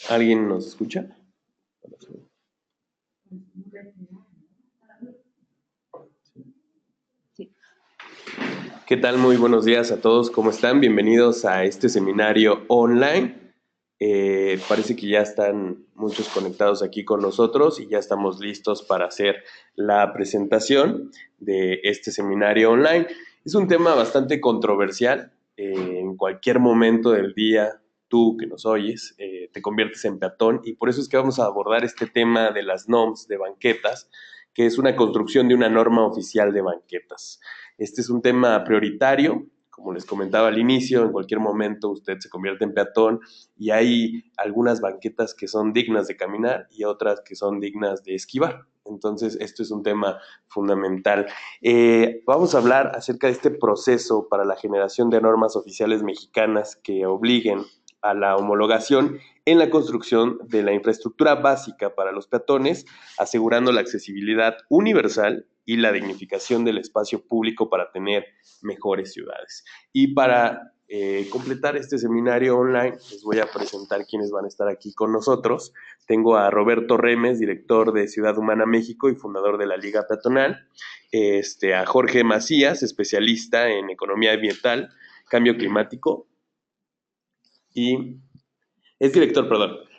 ¿Alguien nos escucha? ¿Qué tal? Muy buenos días a todos. ¿Cómo están? Bienvenidos a este seminario online. Parece que ya están muchos conectados aquí con nosotros y ya estamos listos para hacer la presentación de este seminario online. Es un tema bastante controversial. En cualquier momento del día, tú que nos oyes, te conviertes en peatón, y por eso es que vamos a abordar este tema de las NOMs de banquetas, que es una construcción de una norma oficial de banquetas. Este es un tema prioritario. Como les comentaba al inicio, en cualquier momento usted se convierte en peatón y hay algunas banquetas que son dignas de caminar y otras que son dignas de esquivar. Entonces, esto es un tema fundamental. Vamos a hablar acerca de este proceso para la generación de normas oficiales mexicanas que obliguen a la homologación en la construcción de la infraestructura básica para los peatones, asegurando la accesibilidad universal y la dignificación del espacio público para tener mejores ciudades. Y para completar este seminario online, les voy a presentar quienes van a estar aquí con nosotros. Tengo a Roberto Remes, director de Ciudad Humana México y fundador de la Liga Peatonal, a Jorge Macías, especialista en economía ambiental, cambio climático, y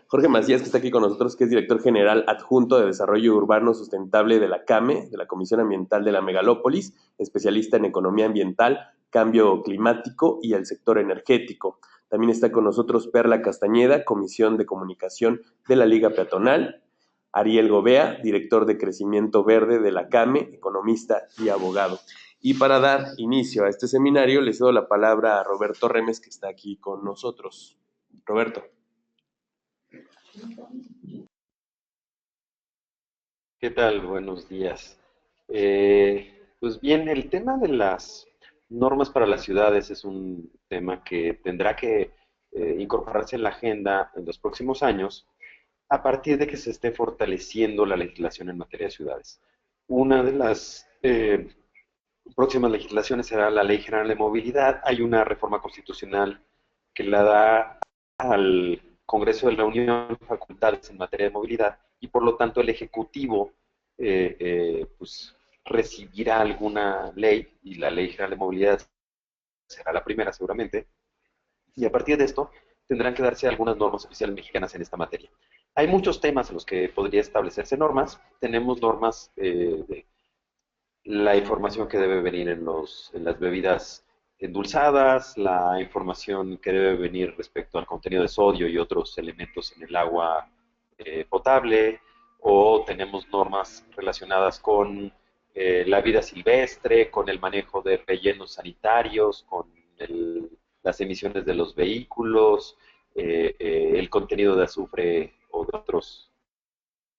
Jorge Macías, que está aquí con nosotros, que es director general adjunto de Desarrollo Urbano Sustentable de la CAME, de la Comisión Ambiental de la Megalópolis, especialista en economía ambiental, cambio climático y el sector energético. También está con nosotros Perla Castañeda, Comisión de Comunicación de la Liga Peatonal, Ariel Gobea, director de Crecimiento Verde de la CAME, economista y abogado. Y para dar inicio a este seminario, le cedo la palabra a Roberto Remes, que está aquí con nosotros. Roberto. ¿Qué tal? Buenos días. Pues bien, el tema de las normas para las ciudades es un tema que tendrá que incorporarse en la agenda en los próximos años a partir de que se esté fortaleciendo la legislación en materia de ciudades. Una de las próximas legislaciones será la Ley General de Movilidad. Hay una reforma constitucional que la da al Congreso de la Unión facultades en materia de movilidad y por lo tanto el Ejecutivo pues recibirá alguna ley y la Ley General de Movilidad será la primera seguramente y a partir de esto tendrán que darse algunas normas oficiales mexicanas en esta materia. Hay muchos temas en los que podría establecerse normas. Tenemos normas de la información que debe venir en las bebidas endulzadas, la información que debe venir respecto al contenido de sodio y otros elementos en el agua potable, o tenemos normas relacionadas con la vida silvestre, con el manejo de rellenos sanitarios, con las emisiones de los vehículos, el contenido de azufre o de otros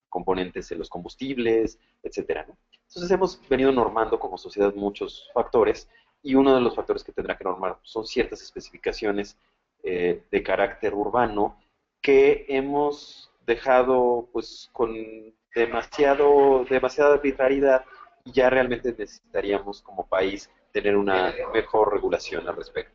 componentes en los combustibles, etcétera, ¿no? Entonces hemos venido normando como sociedad muchos factores y uno de los factores que tendrá que normar son ciertas especificaciones de carácter urbano que hemos dejado pues con demasiada arbitrariedad y ya realmente necesitaríamos como país tener una mejor regulación al respecto.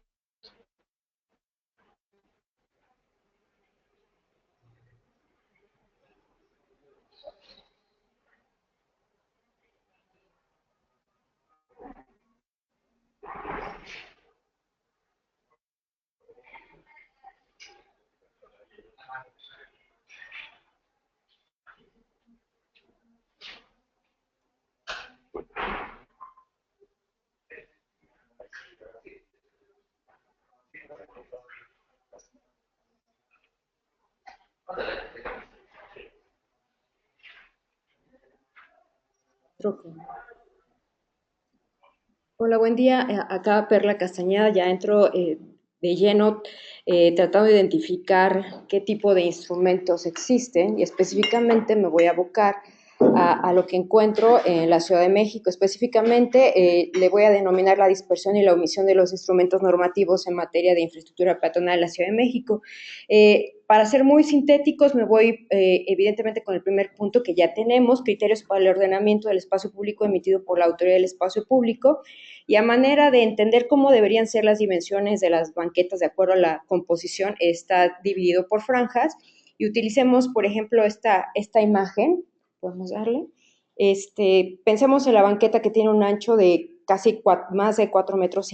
Hola, buen día. Acá Perla Castañeda, ya entro de lleno tratando de identificar qué tipo de instrumentos existen y específicamente me voy a abocar a lo que encuentro en la Ciudad de México. Específicamente, le voy a denominar la dispersión y la omisión de los instrumentos normativos en materia de infraestructura peatonal en la Ciudad de México. Para ser muy sintéticos, me voy evidentemente con el primer punto que ya tenemos, criterios para el ordenamiento del espacio público emitido por la Autoridad del Espacio Público, y a manera de entender cómo deberían ser las dimensiones de las banquetas de acuerdo a la composición, está dividido por franjas, y utilicemos, por ejemplo, esta imagen, podemos darle. Pensemos en la banqueta que tiene un ancho de casi más de 4,5 metros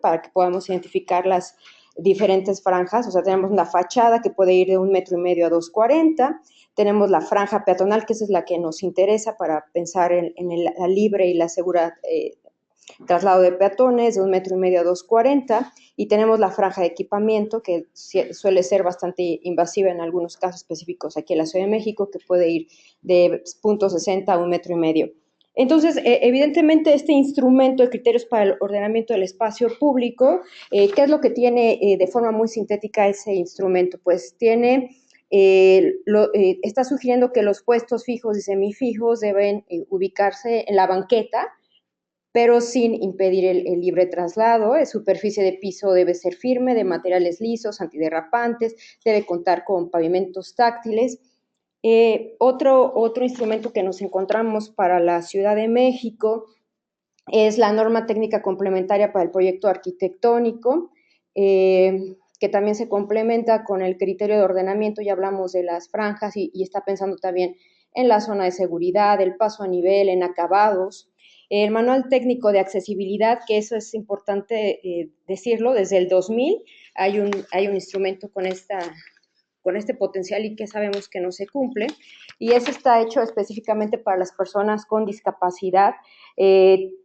para que podamos identificar las diferentes franjas. O sea, tenemos la fachada que puede ir de 1,5 metros a 2,40. Tenemos la franja peatonal, que esa es la que nos interesa para pensar en la libre y la segura traslado de peatones de 1,5 metros a 2,40, y tenemos la franja de equipamiento, que suele ser bastante invasiva en algunos casos específicos aquí en la Ciudad de México, que puede ir de 0,60 a 1,5 metros. Entonces, evidentemente, este instrumento de criterios para el ordenamiento del espacio público, ¿qué es lo que tiene de forma muy sintética ese instrumento? Pues tiene... está sugiriendo que los puestos fijos y semifijos deben ubicarse en la banqueta, pero sin impedir el libre traslado. La superficie de piso debe ser firme, de materiales lisos, antiderrapantes, debe contar con pavimentos táctiles. Otro instrumento que nos encontramos para la Ciudad de México es la norma técnica complementaria para el proyecto arquitectónico, que también se complementa con el criterio de ordenamiento. Ya hablamos de las franjas y está pensando también en la zona de seguridad, el paso a nivel, en acabados. El manual técnico de accesibilidad, que eso es importante decirlo, desde el 2000 hay un instrumento con este potencial y que sabemos que no se cumple, y eso está hecho específicamente para las personas con discapacidad.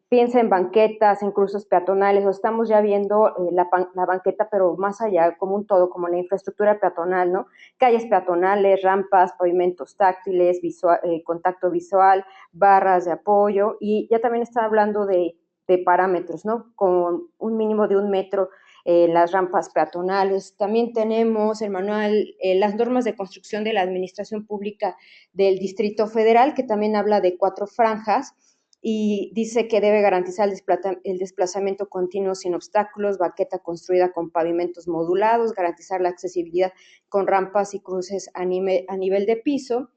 Piensa en banquetas, en cruces peatonales, o estamos ya viendo la banqueta, pero más allá, como un todo, como la infraestructura peatonal, ¿no? Calles peatonales, rampas, pavimentos táctiles, contacto visual, barras de apoyo, y ya también está hablando de parámetros, ¿no? Con un mínimo de 1 metro las rampas peatonales. También tenemos el manual, las normas de construcción de la Administración Pública del Distrito Federal, que también habla de 4 franjas, y dice que debe garantizar el desplazamiento continuo sin obstáculos, banqueta construida con pavimentos modulados, garantizar la accesibilidad con rampas y cruces a nivel de piso.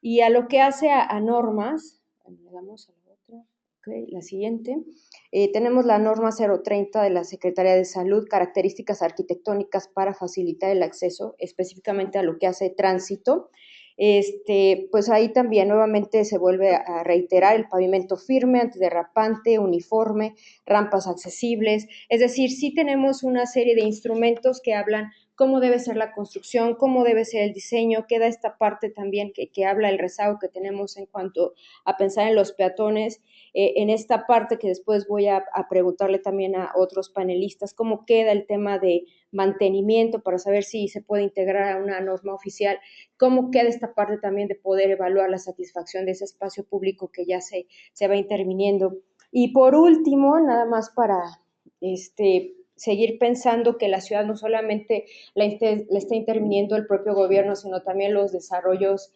Y a lo que hace a normas, le damos a la otra, okay, la siguiente, tenemos la norma 030 de la Secretaría de Salud, características arquitectónicas para facilitar el acceso, específicamente a lo que hace tránsito. Pues ahí también nuevamente se vuelve a reiterar el pavimento firme, antiderrapante, uniforme, rampas accesibles. Es decir, sí tenemos una serie de instrumentos que hablan cómo debe ser la construcción, cómo debe ser el diseño. Queda esta parte también que habla el rezago que tenemos en cuanto a pensar en los peatones. En esta parte que después voy a preguntarle también a otros panelistas, cómo queda el tema de mantenimiento para saber si se puede integrar a una norma oficial, cómo queda esta parte también de poder evaluar la satisfacción de ese espacio público que ya se va interviniendo. Y por último, nada más para seguir pensando que la ciudad no solamente la está interviniendo el propio gobierno, sino también los desarrollos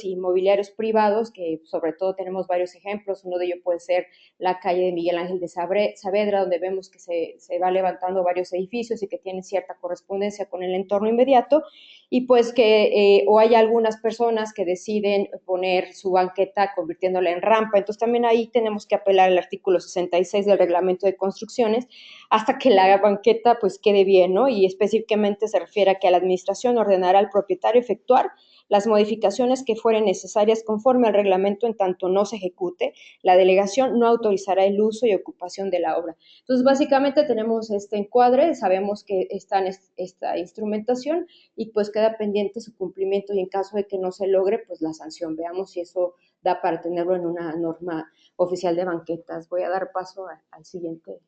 inmobiliarios privados, que sobre todo tenemos varios ejemplos. Uno de ellos puede ser la calle de Miguel Ángel de Saavedra, donde vemos que se va levantando varios edificios y que tienen cierta correspondencia con el entorno inmediato, y pues que o hay algunas personas que deciden poner su banqueta convirtiéndola en rampa. Entonces también ahí tenemos que apelar al artículo 66 del reglamento de construcciones hasta que la banqueta pues quede bien, ¿no? Y específicamente se refiere a que la administración ordenará al propietario efectuar las modificaciones que fueren necesarias conforme al reglamento. En tanto no se ejecute, la delegación no autorizará el uso y ocupación de la obra. Entonces, básicamente tenemos este encuadre, sabemos que está en esta instrumentación y pues queda pendiente su cumplimiento, y en caso de que no se logre, pues la sanción. Veamos si eso da para tenerlo en una norma oficial de banquetas. Voy a dar paso al siguiente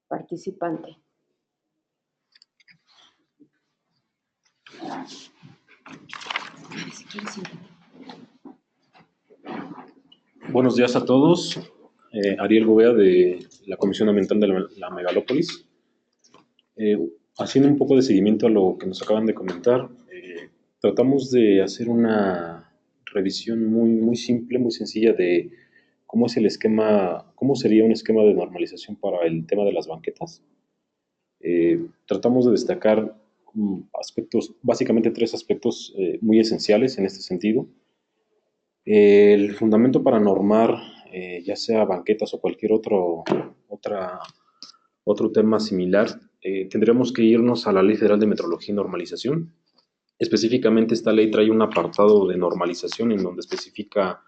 participante. Buenos días a todos. Ariel Gobea de la Comisión Ambiental de la Megalópolis. Haciendo un poco de seguimiento a lo que nos acaban de comentar, tratamos de hacer una revisión muy simple, muy sencilla de cómo es el esquema, cómo sería un esquema de normalización para el tema de las banquetas. Tratamos de destacar aspectos, básicamente tres aspectos muy esenciales en este sentido. El fundamento para normar, ya sea banquetas o cualquier otro tema similar, tendríamos que irnos a la Ley Federal de Metrología y Normalización. Específicamente esta ley trae un apartado de normalización en donde especifica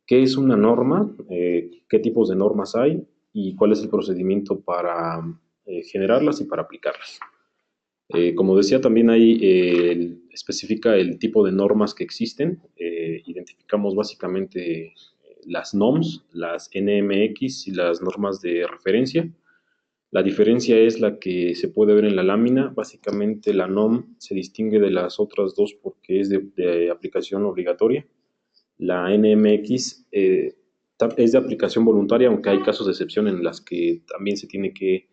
qué es una norma, qué tipos de normas hay y cuál es el procedimiento para generarlas y para aplicarlas. Como decía, también ahí especifica el tipo de normas que existen. Identificamos básicamente las NOMS, las NMX y las normas de referencia. La diferencia es la que se puede ver en la lámina. Básicamente la NOM se distingue de las otras dos porque es de aplicación obligatoria. La NMX es de aplicación voluntaria, aunque hay casos de excepción en las que también se tiene que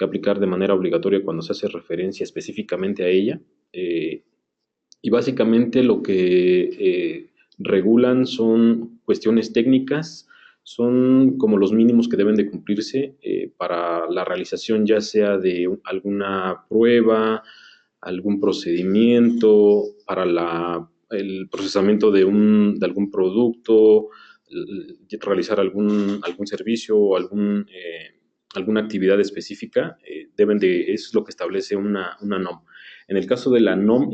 aplicar de manera obligatoria cuando se hace referencia específicamente a ella. Y básicamente lo que regulan son cuestiones técnicas, son como los mínimos que deben de cumplirse para la realización ya sea de alguna prueba, algún procedimiento, para el procesamiento de algún producto, realizar algún servicio o alguna actividad específica, es lo que establece una NOM. En el caso de la NOM,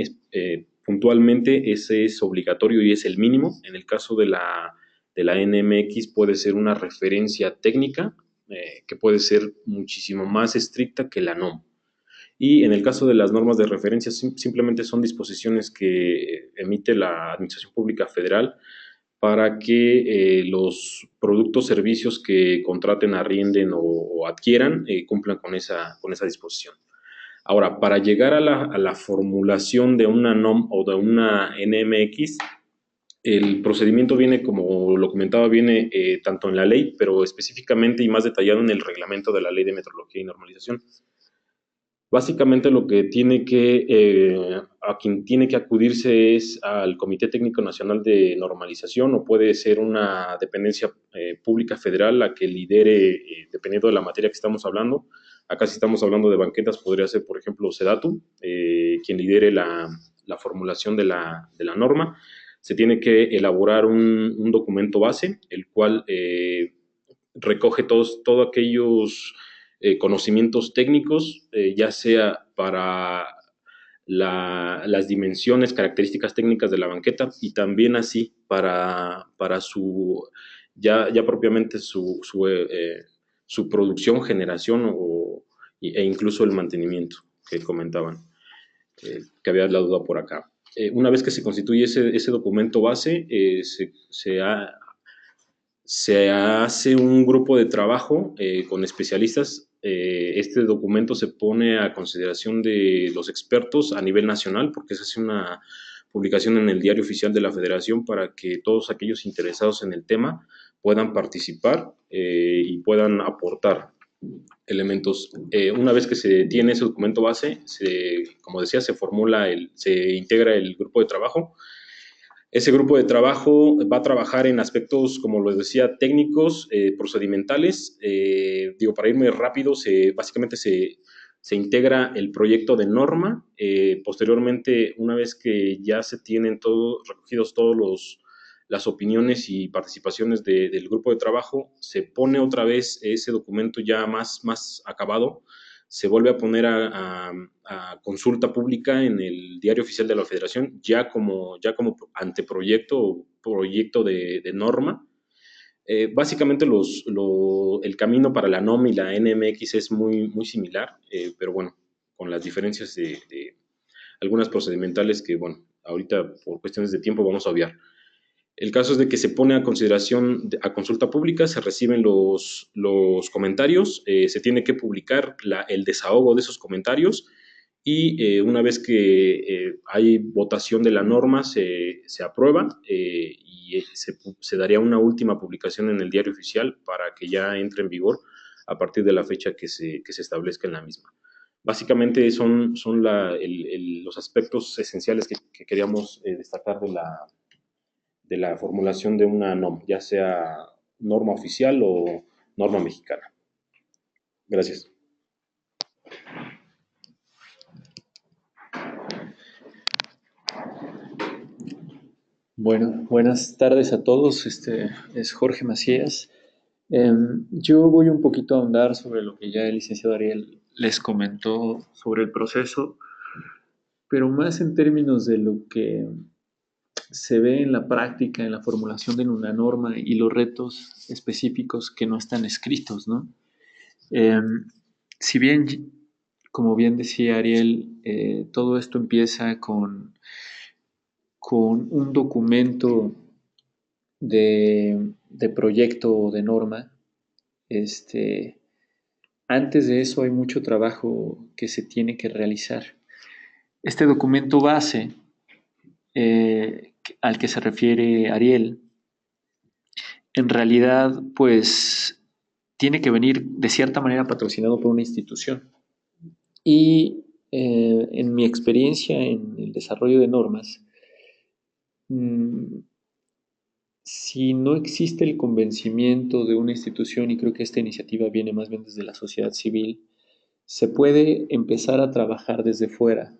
puntualmente ese es obligatorio y es el mínimo. En el caso de la NMX puede ser una referencia técnica que puede ser muchísimo más estricta que la NOM. Y en el caso de las normas de referencia, simplemente son disposiciones que emite la Administración Pública Federal para que los productos, servicios que contraten, arrienden o adquieran cumplan con esa disposición. Ahora, para llegar a la formulación de una NOM o de una NMX, el procedimiento viene, como lo comentaba, viene tanto en la ley, pero específicamente y más detallado en el reglamento de la Ley de Metrología y Normalización. Básicamente lo que a quien tiene que acudirse es al Comité Técnico Nacional de Normalización, o puede ser una dependencia pública federal la que lidere, dependiendo de la materia que estamos hablando. Acá si estamos hablando de banquetas podría ser, por ejemplo, SEDATU, quien lidere la formulación de la norma. Se tiene que elaborar un documento base, el cual recoge todos aquellos conocimientos técnicos, ya sea para las dimensiones, características técnicas de la banqueta y también así para ya propiamente su producción, generación e incluso el mantenimiento que comentaban, que había la duda por acá. Una vez que se constituye ese documento base, se hace un grupo de trabajo con especialistas. Este documento se pone a consideración de los expertos a nivel nacional porque se hace una publicación en el Diario Oficial de la Federación para que todos aquellos interesados en el tema puedan participar y puedan aportar elementos. Una vez que se tiene ese documento base, como decía, se integra el grupo de trabajo. Ese grupo de trabajo va a trabajar en aspectos, como les decía, técnicos, procedimentales. Para irme rápido, básicamente se integra el proyecto de norma. Posteriormente, una vez que ya se tienen recogidos todos las opiniones y participaciones del grupo de trabajo, se pone otra vez ese documento ya más acabado, se vuelve a poner a consulta pública en el Diario Oficial de la Federación, ya como anteproyecto o proyecto de norma. Básicamente el camino para la NOM y la NMX es muy similar, pero bueno, con las diferencias de algunas procedimentales que, bueno, ahorita por cuestiones de tiempo vamos a obviar. El caso es de que se pone a consideración, a consulta pública, se reciben los comentarios, se tiene que publicar el desahogo de esos comentarios y una vez que hay votación de la norma, se aprueba y se daría una última publicación en el Diario Oficial para que ya entre en vigor a partir de la fecha que se establezca en la misma. Básicamente son los aspectos esenciales que queríamos destacar de la formulación de una NOM, ya sea norma oficial o norma mexicana. Gracias. Bueno, buenas tardes a todos. Es Jorge Macías. Yo voy un poquito a ahondar sobre lo que ya el licenciado Ariel les comentó sobre el proceso, pero más en términos de lo que se ve en la práctica, en la formulación de una norma y los retos específicos que no están escritos, ¿no? Si bien, como bien decía Ariel, todo esto empieza con un documento de proyecto o de norma. Antes de eso hay mucho trabajo que se tiene que realizar. Este documento base al que se refiere Ariel, en realidad, pues, tiene que venir de cierta manera patrocinado por una institución. Y en mi experiencia en el desarrollo de normas, si no existe el convencimiento de una institución, y creo que esta iniciativa viene más bien desde la sociedad civil, se puede empezar a trabajar desde fuera.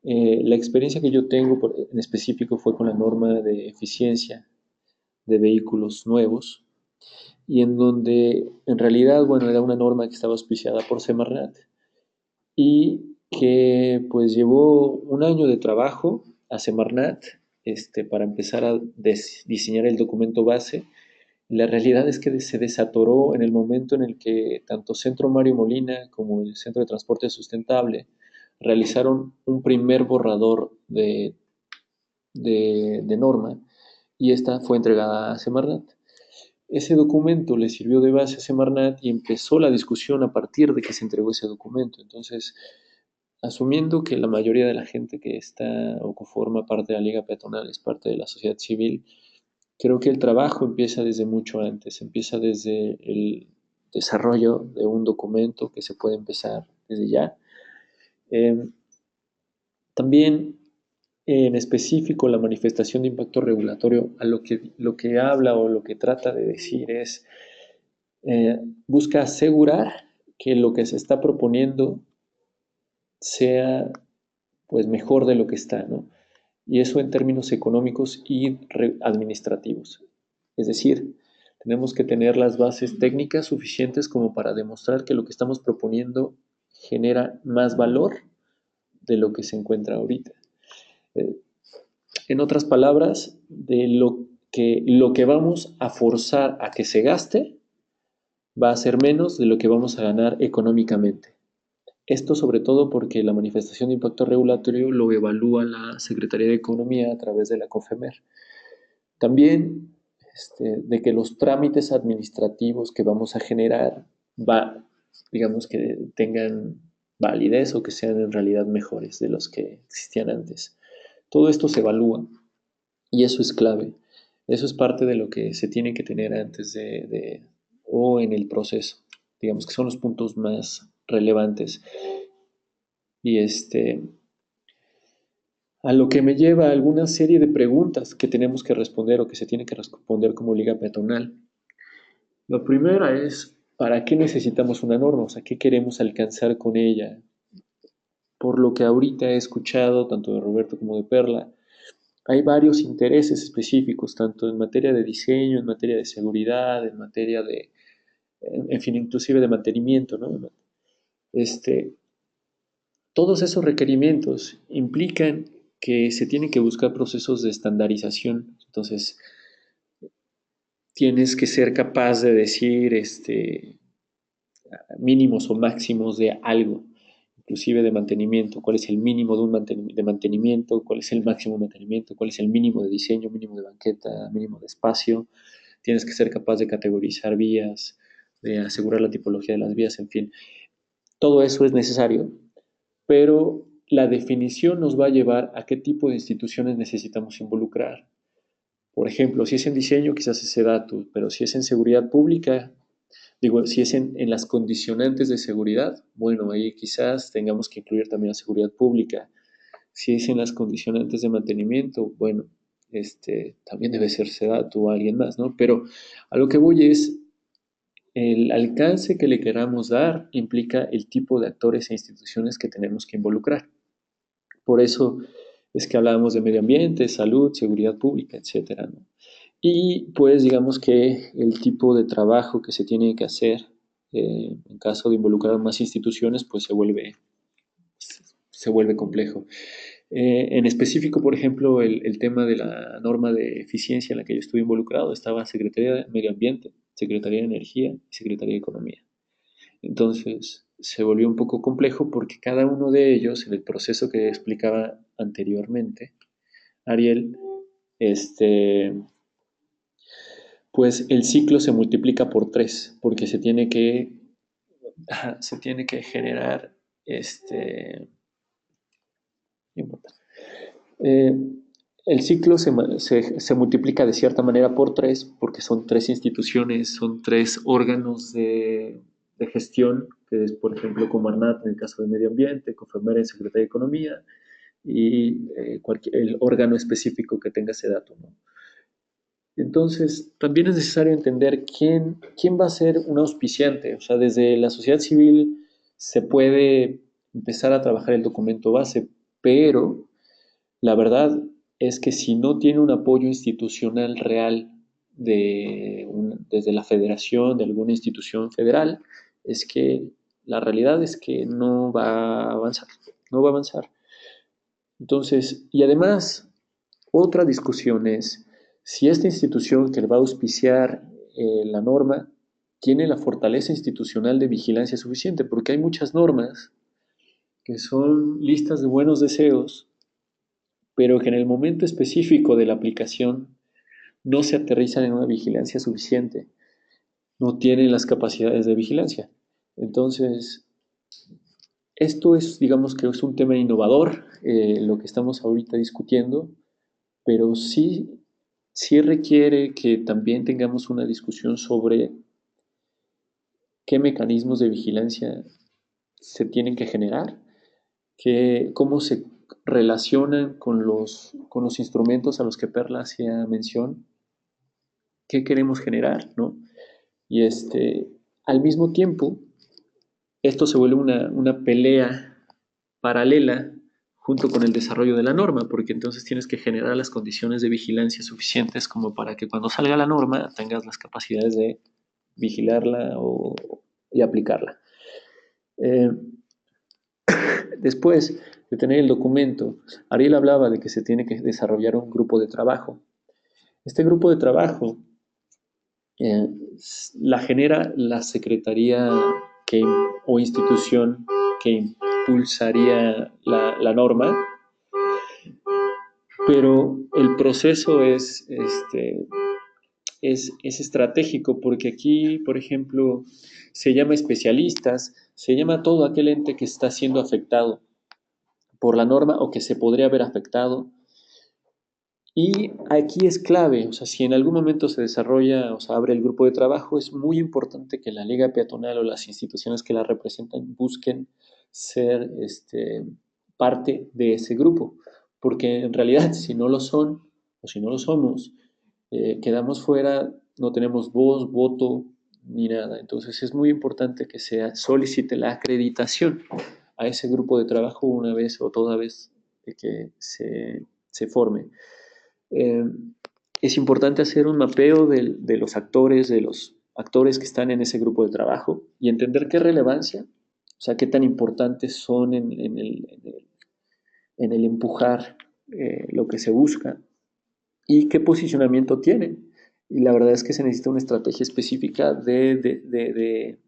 La experiencia que yo tengo en específico fue con la norma de eficiencia de vehículos nuevos, y en donde en realidad, bueno, era una norma que estaba auspiciada por Semarnat y que pues llevó un año de trabajo a Semarnat para empezar a diseñar el documento base. La realidad es que se desatoró en el momento en el que tanto Centro Mario Molina como el Centro de Transporte Sustentable realizaron un primer borrador de norma, y esta fue entregada a Semarnat. Ese documento le sirvió de base a Semarnat y empezó la discusión a partir de que se entregó ese documento. Entonces, asumiendo que la mayoría de la gente que está o que forma parte de la Liga Peatonal es parte de la sociedad civil, creo que el trabajo empieza desde mucho antes, empieza desde el desarrollo de un documento que se puede empezar desde ya. También, en específico, la manifestación de impacto regulatorio, a lo que habla o lo que trata de decir es, busca asegurar que lo que se está proponiendo sea pues mejor de lo que está, ¿no? Y eso en términos económicos y administrativos. Es decir, tenemos que tener las bases técnicas suficientes como para demostrar que lo que estamos proponiendo genera más valor de lo que se encuentra ahorita. En otras palabras, de lo que vamos a forzar a que se gaste va a ser menos de lo que vamos a ganar económicamente. Esto sobre todo porque la manifestación de impacto regulatorio lo evalúa la Secretaría de Economía a través de la COFEMER. También de que los trámites administrativos que vamos a generar digamos que tengan validez o que sean en realidad mejores de los que existían antes. Todo esto se evalúa y eso es clave. Eso es parte de lo que se tiene que tener antes o en el proceso. Digamos que son los puntos más relevantes. Y a lo que me lleva a alguna serie de preguntas que tenemos que responder o que se tiene que responder como liga peatonal. La primera es, ¿para qué necesitamos una norma? O sea, ¿qué queremos alcanzar con ella? Por lo que ahorita he escuchado, tanto de Roberto como de Perla, hay varios intereses específicos, tanto en materia de diseño, en materia de seguridad, en materia en fin, inclusive de mantenimiento, ¿no? Todos esos requerimientos implican que se tienen que buscar procesos de estandarización. Entonces, tienes que ser capaz de decir mínimos o máximos de algo, inclusive de mantenimiento. ¿Cuál es el mínimo de mantenimiento? ¿Cuál es el máximo de mantenimiento? ¿Cuál es el mínimo de diseño, mínimo de banqueta, mínimo de espacio? Tienes que ser capaz de categorizar vías, de asegurar la tipología de las vías, en fin. Todo eso es necesario, pero la definición nos va a llevar a qué tipo de instituciones necesitamos involucrar. Por ejemplo, si es en diseño, quizás ese dato, pero si es en seguridad pública, si es en las condicionantes de seguridad, bueno, ahí quizás tengamos que incluir también la seguridad pública. Si es en las condicionantes de mantenimiento, bueno, también debe ser Sedatu o alguien más, ¿no? Pero a lo que voy es, el alcance que le queramos dar implica el tipo de actores e instituciones que tenemos que involucrar. Por eso es que hablábamos de medio ambiente, salud, seguridad pública, etcétera, ¿no? Y pues digamos que el tipo de trabajo que se tiene que hacer en caso de involucrar más instituciones, pues se vuelve complejo. En específico, por ejemplo, el tema de la norma de eficiencia en la que yo estuve involucrado, estaba Secretaría de Medio Ambiente, Secretaría de Energía y Secretaría de Economía. Entonces, se volvió un poco complejo porque cada uno de ellos, en el proceso que explicaba anteriormente, Ariel, pues el ciclo se multiplica por 3 porque se tiene que generar, no importa. Eh, el ciclo se multiplica de cierta manera por 3 porque son 3 instituciones, son 3 órganos de gestión, que es, por ejemplo, Comarnat en el caso de Medio Ambiente, Cofemera en Secretaría de Economía y el órgano específico que tenga ese dato, ¿no? Entonces, también es necesario entender quién va a ser un auspiciante. O sea, desde la sociedad civil se puede empezar a trabajar el documento base, pero la verdad es que si no tiene un apoyo institucional real desde la federación, de alguna institución federal, es que la realidad es que no va a avanzar, no va a avanzar. Entonces, y además, otra discusión es si esta institución que le va a auspiciar la norma tiene la fortaleza institucional de vigilancia suficiente, porque hay muchas normas que son listas de buenos deseos, pero que en el momento específico de la aplicación no se aterrizan en una vigilancia suficiente, no tienen las capacidades de vigilancia. Entonces, esto es, digamos que es un tema innovador, lo que estamos ahorita discutiendo, pero sí requiere que también tengamos una discusión sobre qué mecanismos de vigilancia se tienen que generar, cómo se relacionan con los instrumentos a los que Perla hacía mención, qué queremos generar, ¿no? Y al mismo tiempo, esto se vuelve una pelea paralela junto con el desarrollo de la norma, porque entonces tienes que generar las condiciones de vigilancia suficientes como para que cuando salga la norma tengas las capacidades de vigilarla y aplicarla. Después de tener el documento, Ariel hablaba de que se tiene que desarrollar un grupo de trabajo. Este grupo de trabajo eh, la genera la secretaría o institución que impulsaría la norma, pero el proceso es estratégico porque aquí, por ejemplo, se llama especialistas, se llama todo aquel ente que está siendo afectado por la norma o que se podría haber afectado. Y aquí es clave, o sea, si en algún momento se desarrolla o se abre el grupo de trabajo, es muy importante que la Liga Peatonal o las instituciones que la representan busquen ser parte de ese grupo, porque en realidad si no lo son o si no lo somos, quedamos fuera, no tenemos voz, voto ni nada. Entonces es muy importante que se solicite la acreditación a ese grupo de trabajo una vez o toda vez que se forme. Es importante hacer un mapeo de los actores que están en ese grupo de trabajo y entender qué relevancia, o sea, qué tan importantes son en el empujar lo que se busca y qué posicionamiento tienen. Y la verdad es que se necesita una estrategia específica de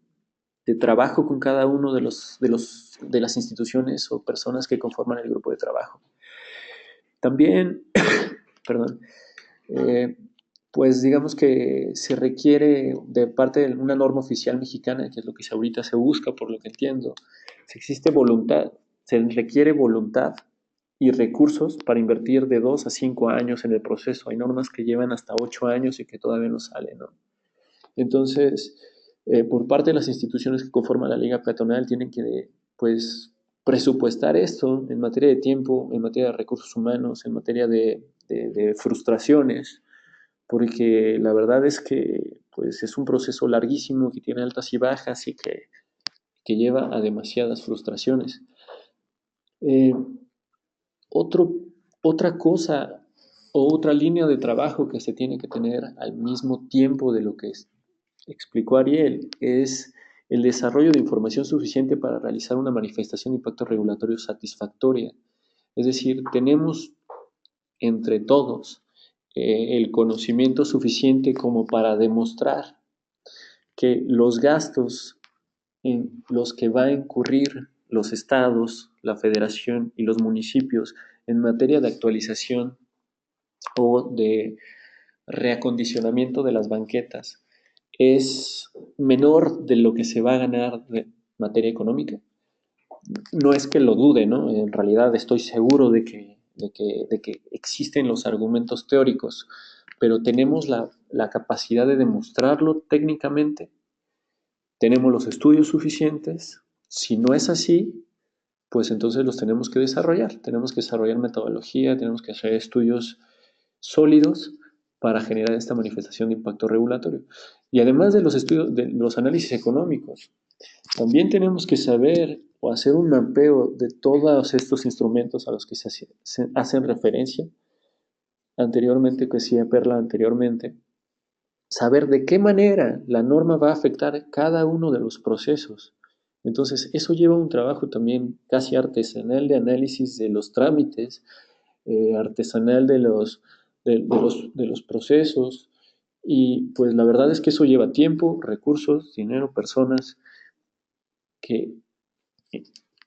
trabajo con cada uno de las instituciones o personas que conforman el grupo de trabajo. También, perdón, pues digamos que se requiere de parte de una norma oficial mexicana, que es lo que ahorita se busca, por lo que entiendo, si existe voluntad, se requiere voluntad y recursos para invertir de 2 a 5 años en el proceso. Hay normas que llevan hasta 8 años y que todavía no salen, ¿no? Entonces, por parte de las instituciones que conforman la Liga Peatonal, tienen que, pues, presupuestar esto en materia de tiempo, en materia de recursos humanos, en materia de de frustraciones, porque la verdad es que pues, es un proceso larguísimo que tiene altas y bajas y que lleva a demasiadas frustraciones. Eh, otro, otra cosa o otra línea de trabajo que se tiene que tener al mismo tiempo de lo que explicó Ariel es el desarrollo de información suficiente para realizar una manifestación de impacto regulatorio satisfactoria. Es decir, tenemos entre todos el conocimiento suficiente como para demostrar que los gastos en los que va a incurrir los estados, la federación y los municipios en materia de actualización o de reacondicionamiento de las banquetas es menor de lo que se va a ganar de materia económica. No es que lo dude, ¿no? En realidad estoy seguro de que existen los argumentos teóricos, pero tenemos la capacidad de demostrarlo técnicamente, tenemos los estudios suficientes. Si no es así, pues entonces los tenemos que desarrollar metodología, tenemos que hacer estudios sólidos para generar esta manifestación de impacto regulatorio. Y además de los estudios, de los análisis económicos, también tenemos que saber o hacer un mapeo de todos estos instrumentos a los que se hacen referencia anteriormente, que decía Perla anteriormente, saber de qué manera la norma va a afectar cada uno de los procesos. Entonces, eso lleva un trabajo también casi artesanal de análisis de los trámites, artesanal de los procesos, y pues la verdad es que eso lleva tiempo, recursos, dinero, personas, que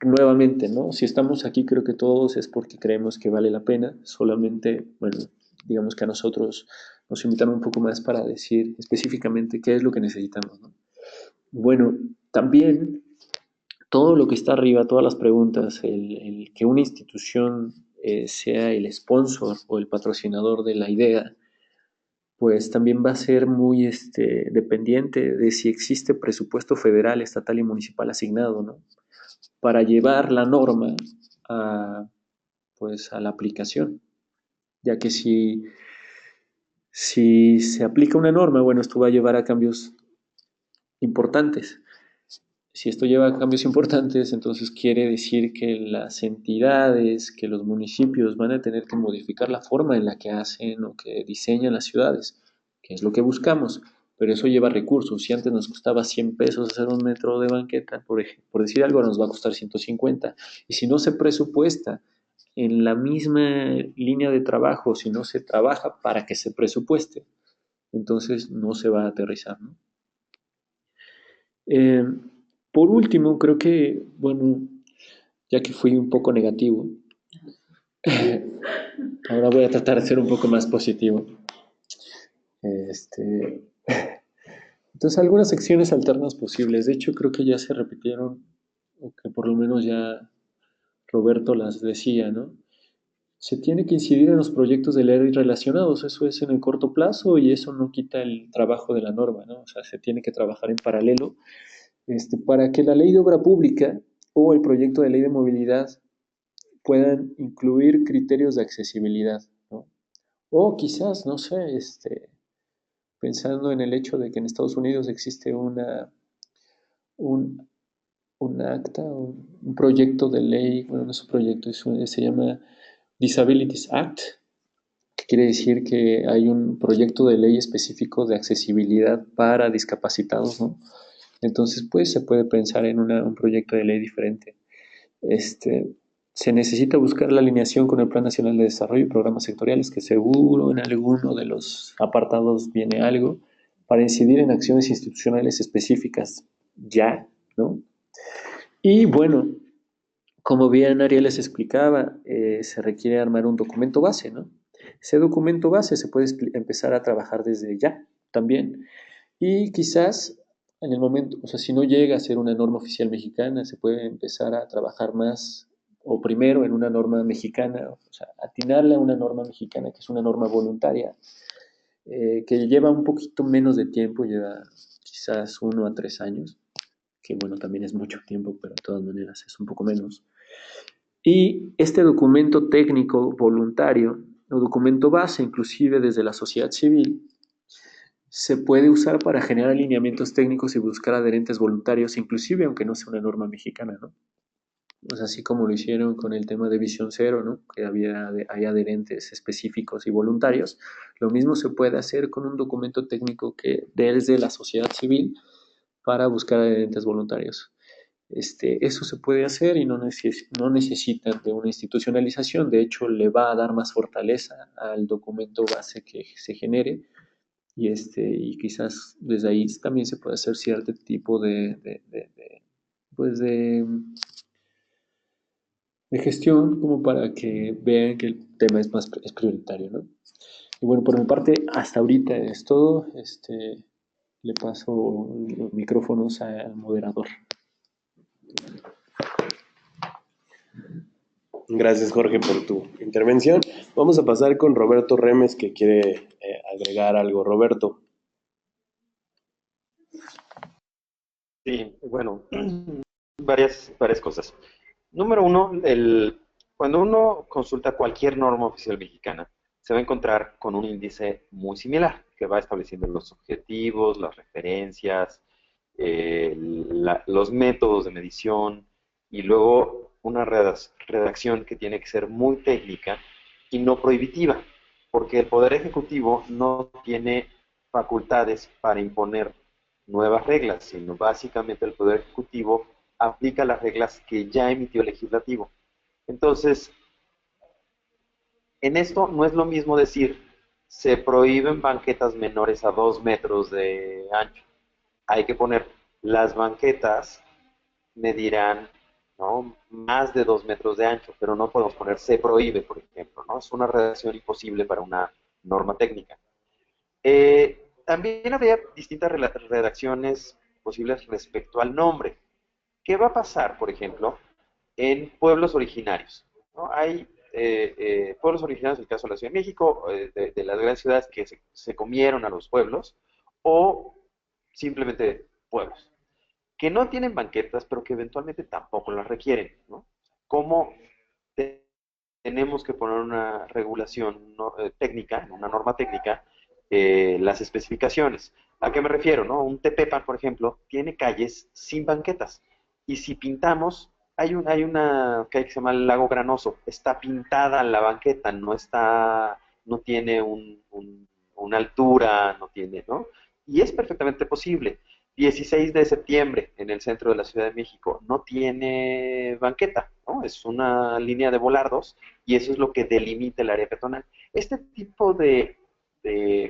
nuevamente, ¿no? Si estamos aquí, creo que todos es porque creemos que vale la pena, solamente, bueno, digamos que a nosotros nos invitaron un poco más para decir específicamente qué es lo que necesitamos, ¿no? Bueno, también todo lo que está arriba, todas las preguntas, el que una institución sea el sponsor o el patrocinador de la idea, pues también va a ser muy dependiente de si existe presupuesto federal, estatal y municipal asignado, ¿no? Para llevar la norma a, pues, a la aplicación, ya que si se aplica una norma, bueno, esto va a llevar a cambios importantes. Si esto lleva a cambios importantes, entonces quiere decir que las entidades, que los municipios van a tener que modificar la forma en la que hacen o que diseñan las ciudades, que es lo que buscamos, pero eso lleva recursos. Si antes nos costaba 100 pesos hacer un metro de banqueta, por decir algo, nos va a costar 150. Y si no se presupuesta en la misma línea de trabajo, si no se trabaja para que se presupueste, entonces no se va a aterrizar, ¿no? Eh, por último, creo que, bueno, ya que fui un poco negativo, ahora voy a tratar de ser un poco más positivo. Entonces, algunas secciones alternas posibles. De hecho, creo que ya se repitieron, o que por lo menos ya Roberto las decía, ¿no? Se tiene que incidir en los proyectos de ley relacionados, eso es en el corto plazo y eso no quita el trabajo de la norma, ¿no? O sea, se tiene que trabajar en paralelo para que la ley de obra pública o el proyecto de ley de movilidad puedan incluir criterios de accesibilidad, ¿no? O quizás, no sé, pensando en el hecho de que en Estados Unidos existe un, un acta, un proyecto de ley, bueno, no es un proyecto, se llama Disabilities Act, que quiere decir que hay un proyecto de ley específico de accesibilidad para discapacitados, ¿no? Entonces, pues se puede pensar en un proyecto de ley diferente. Se necesita buscar la alineación con el Plan Nacional de Desarrollo y programas sectoriales, que seguro en alguno de los apartados viene algo, para incidir en acciones institucionales específicas ya, ¿no? Y bueno, como bien Ariel les explicaba, se requiere armar un documento base, ¿no? Ese documento base se puede empezar a trabajar desde ya también. Y quizás en el momento, o sea, si no llega a ser una norma oficial mexicana, se puede empezar a trabajar más o primero en una norma mexicana, o sea, atinarle a una norma mexicana que es una norma voluntaria, que lleva un poquito menos de tiempo, lleva quizás 1 a 3 años, que bueno, también es mucho tiempo, pero de todas maneras es un poco menos. Y este documento técnico voluntario o documento base, inclusive desde la sociedad civil, se puede usar para generar alineamientos técnicos y buscar adherentes voluntarios, inclusive aunque no sea una norma mexicana, ¿no? Pues así como lo hicieron con el tema de Visión Cero, ¿no? Que hay adherentes específicos y voluntarios, lo mismo se puede hacer con un documento técnico que desde la sociedad civil para buscar adherentes voluntarios. Eso se puede hacer y no necesitan de una institucionalización, de hecho le va a dar más fortaleza al documento base que se genere y quizás desde ahí también se puede hacer cierto tipo pues de gestión como para que vean que el tema es prioritario, ¿no? Y bueno, por mi parte, hasta ahorita es todo. Le paso los micrófonos al moderador. Gracias, Jorge, por tu intervención. Vamos a pasar con Roberto Remes, que quiere agregar algo. Roberto. Sí, bueno, varias cosas. Número uno, cuando uno consulta cualquier norma oficial mexicana, se va a encontrar con un índice muy similar, que va estableciendo los objetivos, las referencias, los métodos de medición y luego una redacción que tiene que ser muy técnica y no prohibitiva, porque el Poder Ejecutivo no tiene facultades para imponer nuevas reglas, sino básicamente el Poder Ejecutivo aplica las reglas que ya emitió el legislativo. Entonces, en esto no es lo mismo decir, se prohíben banquetas menores a 2 metros de ancho. Hay que poner, las banquetas medirán, ¿no?, más de 2 metros de ancho, pero no podemos poner se prohíbe, por ejemplo, ¿no? Es una redacción imposible para una norma técnica. También habría distintas redacciones posibles respecto al nombre. ¿Qué va a pasar, por ejemplo, en pueblos originarios? ¿No? Hay pueblos originarios, en el caso de la Ciudad de México, de las grandes ciudades que se comieron a los pueblos, o simplemente pueblos, que no tienen banquetas, pero que eventualmente tampoco las requieren, ¿no? ¿Cómo tenemos que poner una regulación técnica, una norma técnica, las especificaciones? ¿A qué me refiero? ¿No? Un Tepepan, por ejemplo, tiene calles sin banquetas. Y si pintamos, hay una calle que se llama el Lago Granoso, está pintada la banqueta, no tiene una altura, no tiene, ¿no? Y es perfectamente posible. 16 de septiembre en el centro de la Ciudad de México no tiene banqueta, ¿no? Es una línea de volardos y eso es lo que delimita el área peatonal. Este tipo de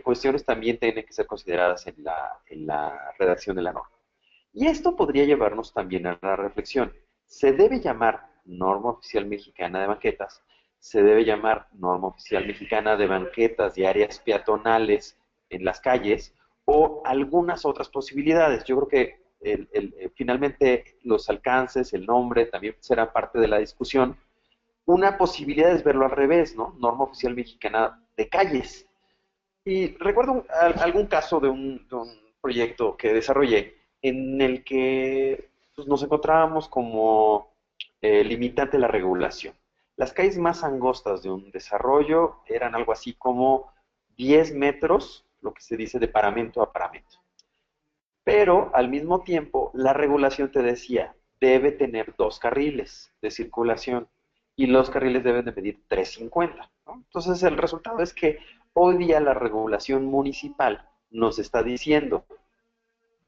cuestiones también tienen que ser consideradas en la redacción de la norma. Y esto podría llevarnos también a la reflexión. ¿Se debe llamar norma oficial mexicana de banquetas? ¿Se debe llamar norma oficial mexicana de banquetas y áreas peatonales en las calles? ¿O algunas otras posibilidades? Yo creo que finalmente los alcances, el nombre también será parte de la discusión. Una posibilidad es verlo al revés, ¿no? Norma oficial mexicana de calles. Y recuerdo algún caso de un proyecto que desarrollé en el que pues, nos encontrábamos como limitante la regulación. Las calles más angostas de un desarrollo eran algo así como 10 metros, lo que se dice de paramento a paramento. Pero al mismo tiempo, la regulación te decía, debe tener 2 carriles de circulación y los carriles deben de medir 3,50, ¿no? Entonces el resultado es que hoy día la regulación municipal nos está diciendo,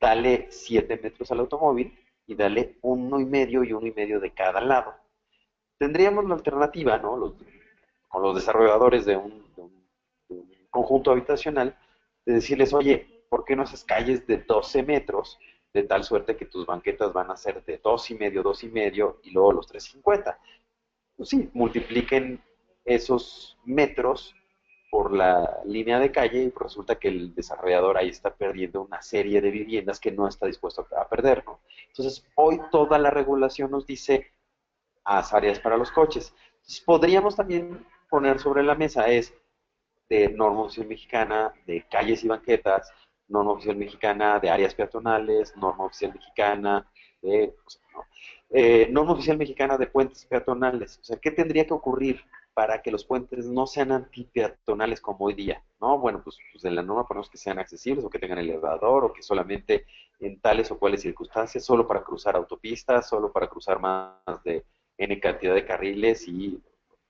dale 7 metros al automóvil y dale 1,5 y 1,5 de cada lado. Tendríamos la alternativa, ¿no? Con los desarrolladores de un conjunto habitacional, de decirles, oye, ¿por qué no haces calles de 12 metros? De tal suerte que tus banquetas van a ser de 2,5 y luego los 3,50. Pues sí, multipliquen esos metros por la línea de calle y resulta que el desarrollador ahí está perdiendo una serie de viviendas que no está dispuesto a perder, ¿no? Entonces, hoy toda la regulación nos dice haz áreas para los coches. Entonces, podríamos también poner sobre la mesa de norma oficial mexicana de calles y banquetas, norma oficial mexicana de áreas peatonales, norma oficial mexicana de, o sea, ¿no? Norma oficial mexicana de puentes peatonales. O sea, ¿qué tendría que ocurrir? para que los puentes no sean antipeatonales como hoy día, ¿no? Bueno, pues en la norma ponemos que sean accesibles o que tengan elevador o que solamente en tales o cuales circunstancias, solo para cruzar autopistas, solo para cruzar más de N cantidad de carriles y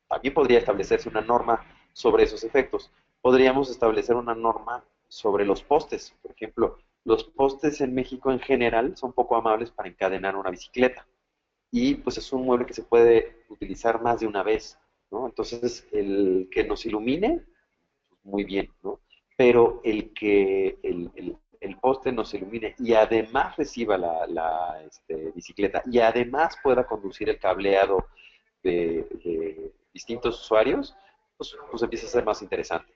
también podría establecerse una norma sobre esos efectos. Podríamos establecer una norma sobre los postes. Por ejemplo, los postes en México en general son poco amables para encadenar una bicicleta y pues es un mueble que se puede utilizar más de una vez, ¿no? Entonces, el que nos ilumine, pues, muy bien, ¿no? Pero el poste nos ilumine y además reciba la bicicleta y además pueda conducir el cableado de distintos usuarios, pues empieza a ser más interesante.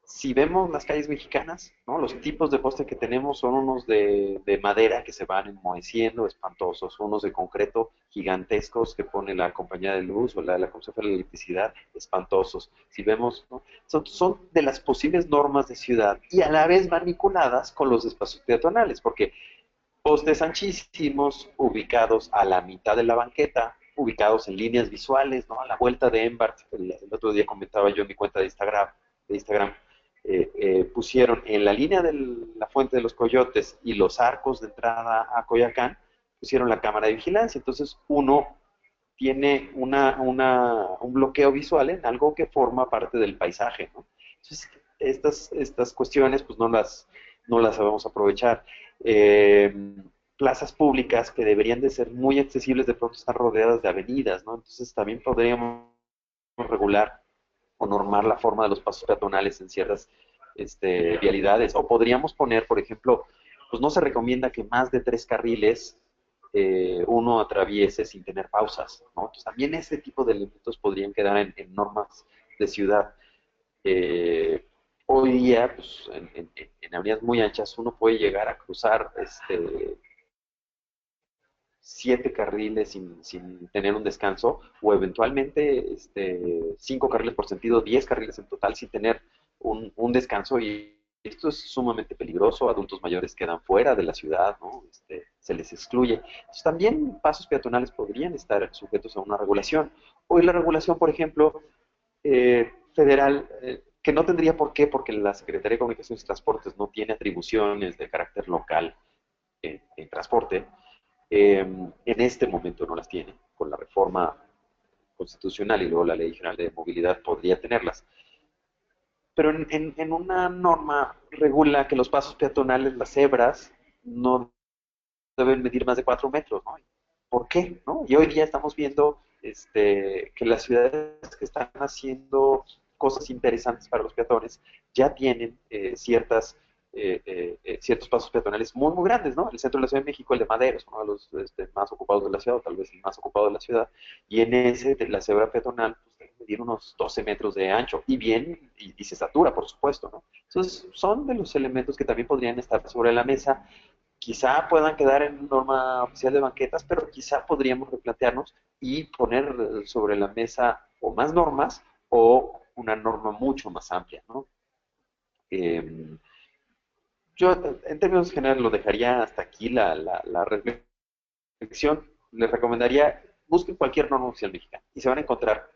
Si vemos las calles mexicanas, ¿no? Los tipos de poste que tenemos son unos de madera que se van enmoheciendo, espantosos, unos de concreto gigantescos que pone la compañía de luz o la Comisión Federal de Electricidad, espantosos. Si vemos, ¿no? Son de las posibles normas de ciudad y a la vez van vinculadas con los espacios peatonales, porque postes anchísimos, ubicados a la mitad de la banqueta, ubicados en líneas visuales, ¿no? A la vuelta de Embart, el otro día comentaba yo en mi cuenta de Instagram, pusieron en la línea de la Fuente de los Coyotes y los arcos de entrada a Coyoacán, pusieron la cámara de vigilancia. Entonces uno tiene un bloqueo visual en algo que forma parte del paisaje, ¿no? Entonces, estas cuestiones pues no las sabemos aprovechar. Eh, Plazas públicas que deberían de ser muy accesibles, de pronto están rodeadas de avenidas, ¿no? Entonces también podríamos regular o normar la forma de los pasos peatonales en ciertas vialidades. O podríamos poner, por ejemplo, pues no se recomienda que más de 3 carriles uno atraviese sin tener pausas, ¿no? Entonces también ese tipo de elementos podrían quedar en normas de ciudad. Eh, Hoy día, pues, en avenidas muy anchas, uno puede llegar a cruzar 7 carriles sin tener un descanso, o eventualmente 5 carriles por sentido, 10 carriles en total sin tener un descanso, y esto es sumamente peligroso. Adultos mayores quedan fuera de la ciudad, ¿no? Se les excluye. Entonces, también pasos peatonales podrían estar sujetos a una regulación. Hoy la regulación, por ejemplo, federal, que no tendría por qué, porque la Secretaría de Comunicaciones y Transportes no tiene atribuciones de carácter local en transporte. En este momento no las tiene. Con la reforma constitucional y luego la Ley General de Movilidad podría tenerlas. Pero en una norma regula que los pasos peatonales, las cebras, no deben medir más de 4 metros, ¿no? ¿Por qué? ¿No? Y hoy día estamos viendo que las ciudades que están haciendo cosas interesantes para los peatones ya tienen ciertos pasos peatonales muy, muy grandes, ¿no? El centro de la Ciudad de México, el de Madero, es uno de los más ocupados de la ciudad, o tal vez el más ocupado de la ciudad, y en ese, de la cebra peatonal, pues debe medir unos 12 metros de ancho, y se satura, por supuesto, ¿no? Entonces, son de los elementos que también podrían estar sobre la mesa. Quizá puedan quedar en norma oficial de banquetas, pero quizá podríamos replantearnos y poner sobre la mesa o más normas o una norma mucho más amplia, ¿no? Eh, yo en términos generales lo dejaría hasta aquí la reflexión. Les recomendaría, busquen cualquier norma oficial mexicana y se van a encontrar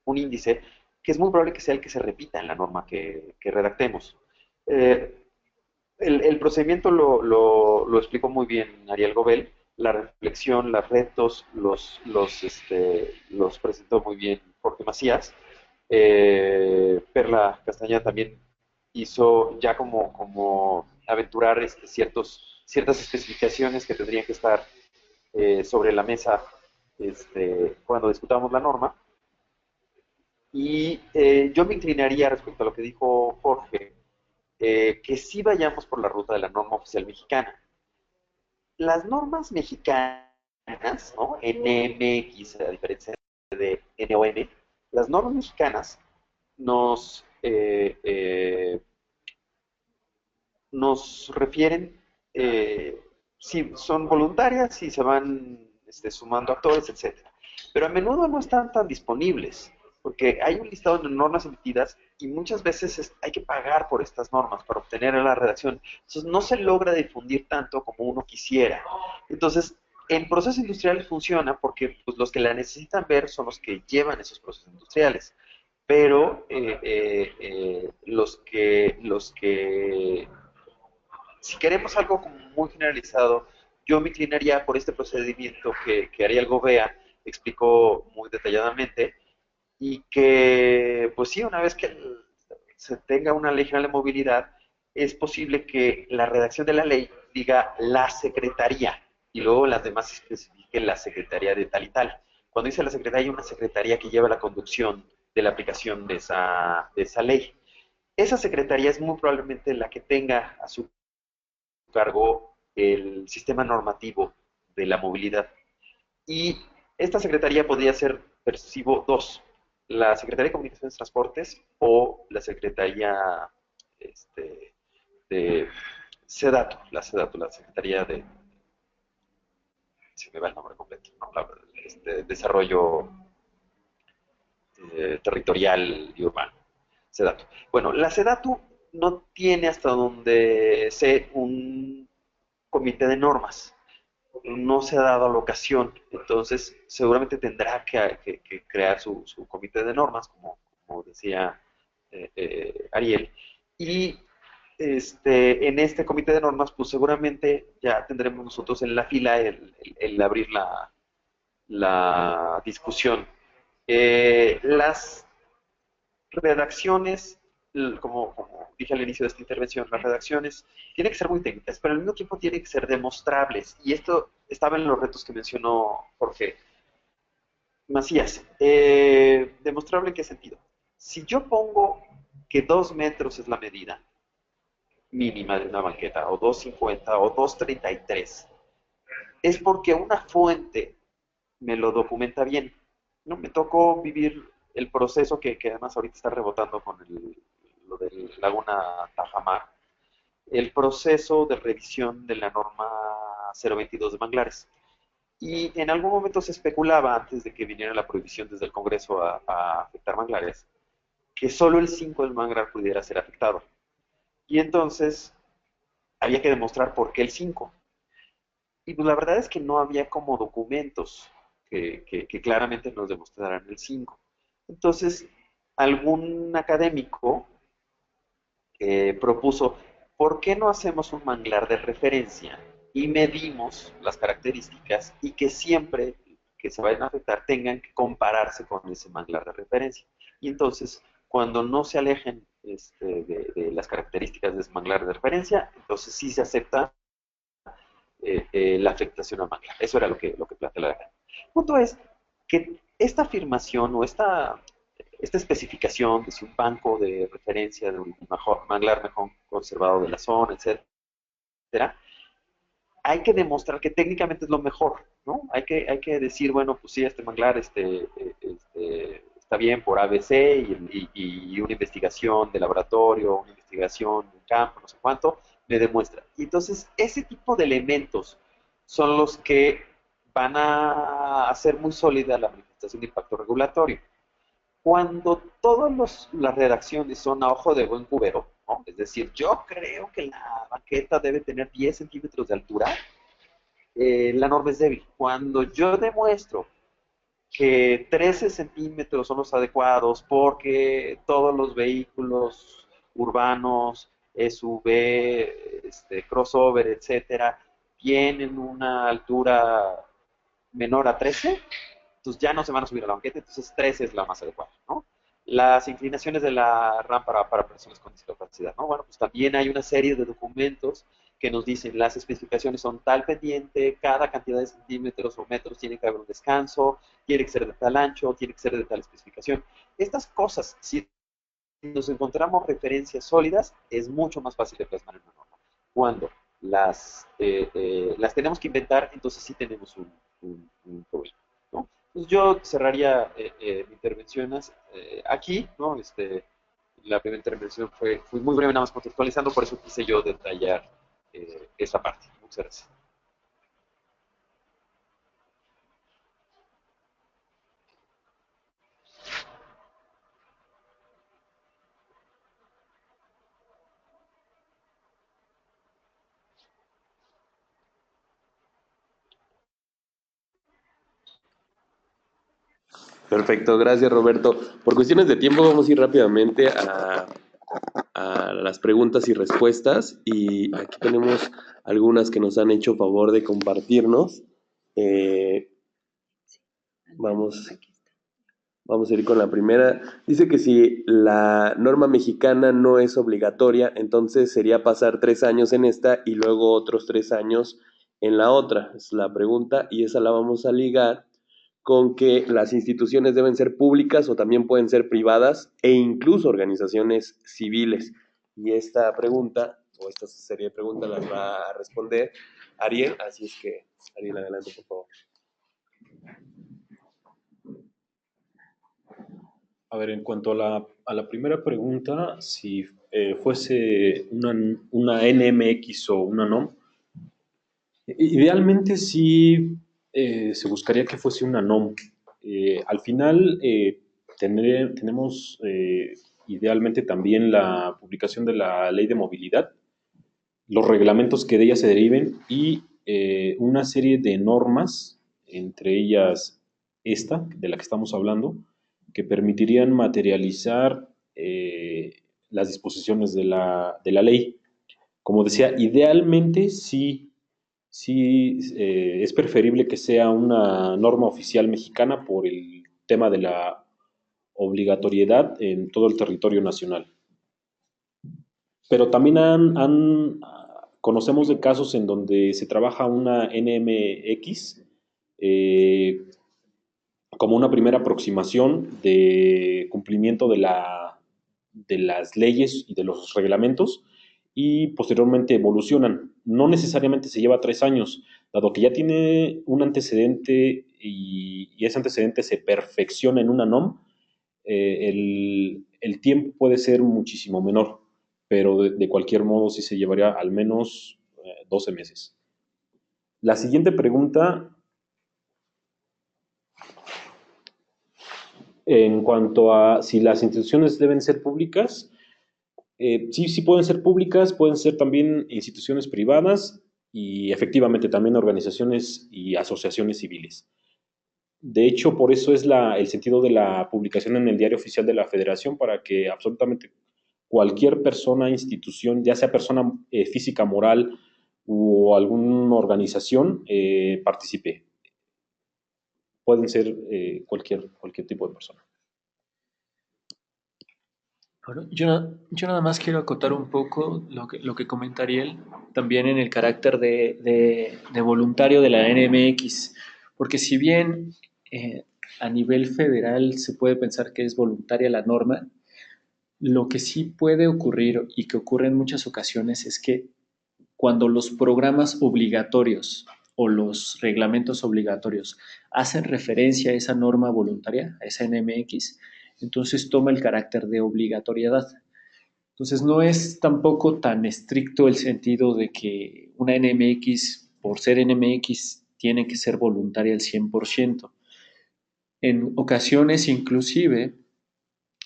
un índice que es muy probable que sea el que se repita en la norma que redactemos. Eh, el procedimiento lo explicó muy bien Ariel Gobel. La reflexión, los retos, los presentó muy bien Jorge Macías. Perla Castañeda también hizo ya como aventurar ciertas especificaciones que tendrían que estar sobre la mesa cuando discutamos la norma. Y yo me inclinaría respecto a lo que dijo Jorge, que sí vayamos por la ruta de la norma oficial mexicana. Las normas mexicanas, ¿no? NMX, a diferencia de NOM, las normas mexicanas nos refieren, si son voluntarias, si se van sumando actores, etcétera. Pero a menudo no están tan disponibles, porque hay un listado de normas emitidas y muchas veces hay que pagar por estas normas para obtener la redacción. Entonces no se logra difundir tanto como uno quisiera. Entonces, en procesos industriales funciona porque pues, los que la necesitan ver son los que llevan esos procesos industriales. pero si queremos algo como muy generalizado, yo me inclinaría por este procedimiento que Ariel Gobea explicó muy detalladamente y que, pues sí, una vez que se tenga una ley general de movilidad, es posible que la redacción de la ley diga la secretaría y luego las demás especifique la secretaría de tal y tal. Cuando dice la secretaría, hay una secretaría que lleva la conducción de la aplicación de esa ley. Esa secretaría es muy probablemente la que tenga a su cargo el sistema normativo de la movilidad. Y esta secretaría podría ser, percibo, dos: la Secretaría de Comunicaciones y Transportes o la Secretaría este, de SEDATU, la Secretaría de, si me va el nombre completo, ¿no? Desarrollo territorial y urbano, SEDATU. Bueno, la SEDATU no tiene, hasta donde sé, un comité de normas, no se ha dado la ocasión, entonces seguramente tendrá que crear su comité de normas, como decía Ariel, y en este comité de normas, pues seguramente ya tendremos nosotros en la fila el abrir la discusión. Las redacciones, como dije al inicio de esta intervención, las redacciones tienen que ser muy técnicas, pero al mismo tiempo tienen que ser demostrables. Y esto estaba en los retos que mencionó Jorge Macías. ¿Demostrable en qué sentido? Si yo pongo que 2 metros es la medida mínima de una banqueta, o 2,50 o 2,33, es porque una fuente me lo documenta bien. No me tocó vivir el proceso que además ahorita está rebotando con lo de Laguna Tajamar, el proceso de revisión de la norma 022 de manglares. Y en algún momento se especulaba, antes de que viniera la prohibición desde el Congreso a afectar manglares, que solo el 5 del manglar pudiera ser afectado. Y entonces había que demostrar por qué el 5. Y pues la verdad es que no había como documentos que claramente nos demostraran el 5. Entonces, algún académico propuso, ¿por qué no hacemos un manglar de referencia y medimos las características y que siempre que se vayan a afectar tengan que compararse con ese manglar de referencia? Y entonces, cuando no se alejen de las características de ese manglar de referencia, entonces sí se acepta la afectación al manglar. Eso era lo que plantea la academia. El punto es que esta afirmación o esta especificación de si un banco de referencia de un manglar mejor conservado de la zona, etcétera, hay que demostrar que técnicamente es lo mejor, ¿no? Hay que decir, bueno, pues sí, este manglar está bien por ABC y una investigación de laboratorio, una investigación en campo, no sé cuánto, me demuestra. Y entonces, ese tipo de elementos son los que van a hacer muy sólida la manifestación de impacto regulatorio. Cuando todas las redacciones son a ojo de buen cubero, ¿no? Es decir, yo creo que la banqueta debe tener 10 centímetros de altura, la norma es débil. Cuando yo demuestro que 13 centímetros son los adecuados porque todos los vehículos urbanos, SUV, crossover, etcétera, tienen una altura menor a 13, entonces ya no se van a subir a la banqueta, entonces 13 es la más adecuada, ¿no? Las inclinaciones de la rampa para personas con discapacidad, ¿no? Bueno, pues también hay una serie de documentos que nos dicen las especificaciones son tal pendiente, cada cantidad de centímetros o metros tiene que haber un descanso, tiene que ser de tal ancho, tiene que ser de tal especificación. Estas cosas, si nos encontramos referencias sólidas, es mucho más fácil de plasmar en una norma. Cuando las tenemos que inventar, entonces sí tenemos un problema, ¿no? Entonces yo cerraría mi intervención aquí, ¿no? La primera intervención fue muy breve, nada más contextualizando, por eso quise yo detallar esa parte. Muchas gracias. Perfecto, gracias Roberto. Por cuestiones de tiempo vamos a ir rápidamente a las preguntas y respuestas y aquí tenemos algunas que nos han hecho favor de compartirnos. Eh, vamos, vamos a ir con la primera. Dice que si la norma mexicana no es obligatoria, entonces sería pasar 3 años en esta y luego otros 3 años en la otra. Es la pregunta y esa la vamos a ligar con que las instituciones deben ser públicas o también pueden ser privadas e incluso organizaciones civiles. Y esta pregunta, o esta serie de preguntas las va a responder Ariel, así es que, Ariel, adelante, por favor. A ver, en cuanto a la primera pregunta, si fuese una NMX o una NOM, idealmente sí se buscaría que fuese una NOM. Al final tenemos idealmente también la publicación de la Ley de Movilidad, los reglamentos que de ella se deriven y una serie de normas, entre ellas esta, de la que estamos hablando, que permitirían materializar las disposiciones de la ley. Como decía, idealmente sí es preferible que sea una norma oficial mexicana por el tema de la obligatoriedad en todo el territorio nacional. Pero también conocemos de casos en donde se trabaja una NMX como una primera aproximación de cumplimiento de las leyes y de los reglamentos y posteriormente evolucionan. No necesariamente se lleva 3 años, dado que ya tiene un antecedente y ese antecedente se perfecciona en una NOM, el tiempo puede ser muchísimo menor, pero de cualquier modo sí se llevaría al menos 12 meses. La siguiente pregunta, en cuanto a si las instituciones deben ser públicas, sí pueden ser públicas, pueden ser también instituciones privadas y efectivamente también organizaciones y asociaciones civiles. De hecho, por eso es el sentido de la publicación en el Diario Oficial de la Federación, para que absolutamente cualquier persona, institución, ya sea persona física, moral o alguna organización, participe. Pueden ser cualquier tipo de persona. Bueno, yo nada más quiero acotar un poco lo que comenta Ariel, también en el carácter de voluntario de la NMX, porque si bien a nivel federal se puede pensar que es voluntaria la norma, lo que sí puede ocurrir y que ocurre en muchas ocasiones es que cuando los programas obligatorios o los reglamentos obligatorios hacen referencia a esa norma voluntaria, a esa NMX, entonces toma el carácter de obligatoriedad. Entonces no es tampoco tan estricto el sentido de que una NMX, por ser NMX, tiene que ser voluntaria al 100%. En ocasiones inclusive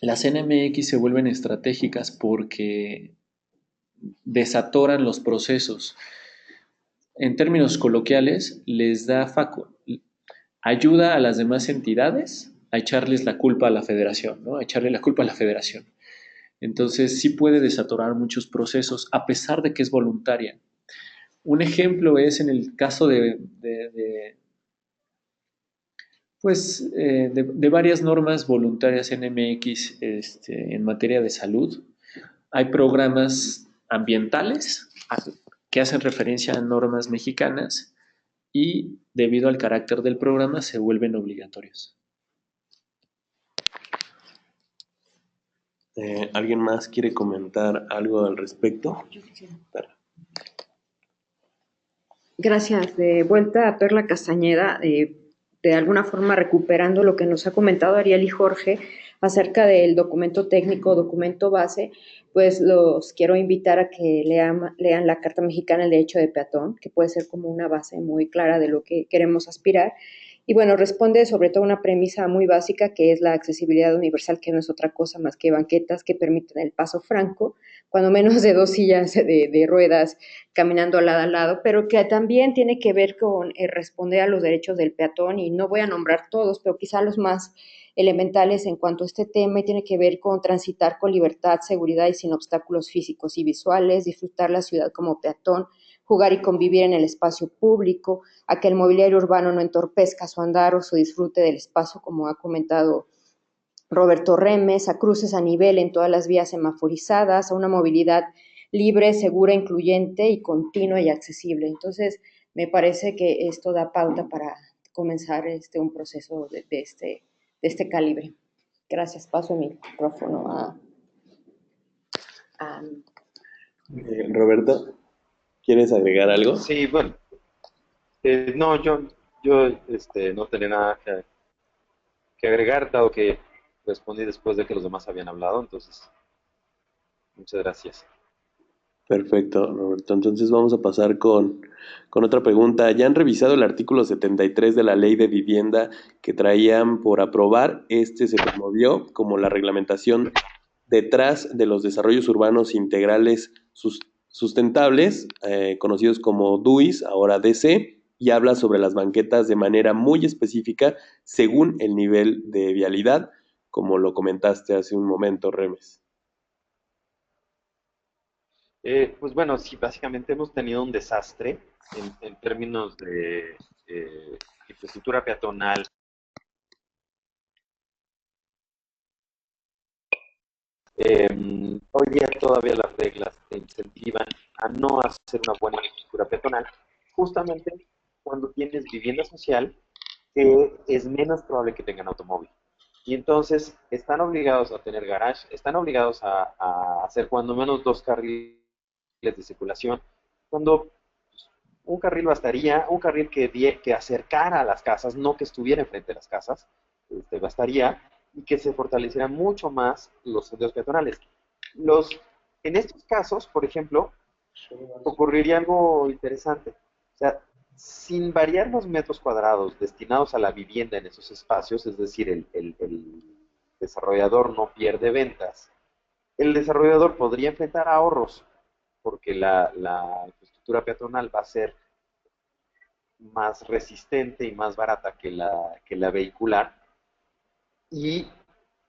las NMX se vuelven estratégicas porque desatoran los procesos. En términos coloquiales, les da ayuda a las demás entidades a echarles la culpa a la federación, ¿no? A echarle la culpa a la federación. Entonces sí puede desatorar muchos procesos a pesar de que es voluntaria. Un ejemplo es en el caso de varias normas voluntarias NMX en materia de salud. Hay programas ambientales que hacen referencia a normas mexicanas y debido al carácter del programa se vuelven obligatorios. ¿Alguien más quiere comentar algo al respecto? Yo quisiera. Gracias. De vuelta a Perla Castañeda, de alguna forma recuperando lo que nos ha comentado Ariel y Jorge acerca del documento técnico, documento base, pues los quiero invitar a que lean la Carta Mexicana del Derecho de Peatón, que puede ser como una base muy clara de lo que queremos aspirar. Y bueno, responde sobre todo a una premisa muy básica que es la accesibilidad universal, que no es otra cosa más que banquetas que permiten el paso franco, cuando menos de 2 sillas de ruedas caminando lado a lado, pero que también tiene que ver con responder a los derechos del peatón, y no voy a nombrar todos, pero quizá los más elementales en cuanto a este tema, y tiene que ver con transitar con libertad, seguridad y sin obstáculos físicos y visuales, disfrutar la ciudad como peatón, jugar y convivir en el espacio público, a que el mobiliario urbano no entorpezca su andar o su disfrute del espacio, como ha comentado Roberto Remes, a cruces a nivel en todas las vías semaforizadas, a una movilidad libre, segura, incluyente y continua y accesible. Entonces, me parece que esto da pauta para comenzar un proceso de este calibre. Gracias. Paso el micrófono a Roberto, ¿quieres agregar algo? Sí, bueno, no, yo no tenía nada que agregar, dado que respondí después de que los demás habían hablado, entonces, muchas gracias. Perfecto, Roberto. Entonces vamos a pasar con otra pregunta. ¿Ya han revisado el artículo 73 de la Ley de Vivienda que traían por aprobar? Este se promovió como la reglamentación detrás de los desarrollos urbanos integrales sustentables, conocidos como DUIs, ahora DC, y habla sobre las banquetas de manera muy específica según el nivel de vialidad, como lo comentaste hace un momento, Remes. Pues bueno, sí, básicamente hemos tenido un desastre en términos de infraestructura peatonal. Hoy día todavía las reglas te incentivan a no hacer una buena infraestructura peatonal, justamente cuando tienes vivienda social, que es menos probable que tengan automóvil. Y entonces están obligados a tener garage, están obligados a hacer cuando menos 2 carriles de circulación, cuando pues, un carril bastaría, un carril que acercara a las casas, no que estuviera enfrente de las casas, bastaría, y que se fortalecieran mucho más los senderos peatonales. Los, en estos casos, por ejemplo, ocurriría algo interesante. O sea, sin variar los metros cuadrados destinados a la vivienda en esos espacios, es decir, el desarrollador no pierde ventas, el desarrollador podría enfrentar ahorros porque la infraestructura peatonal va a ser más resistente y más barata que la vehicular, y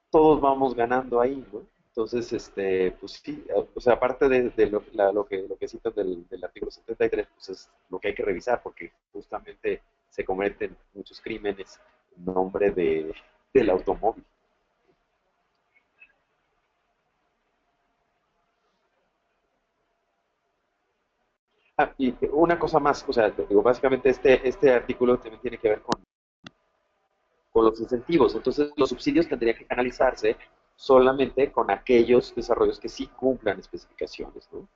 todos vamos ganando ahí, ¿no? Entonces, pues sí, o sea, aparte de lo que citan del artículo 73, pues es lo que hay que revisar, porque justamente se cometen muchos crímenes en nombre del automóvil. Y una cosa más, o sea, digo, básicamente este artículo también tiene que ver con los incentivos. Entonces, los subsidios tendrían que canalizarse solamente con aquellos desarrollos que sí cumplan especificaciones, ¿no?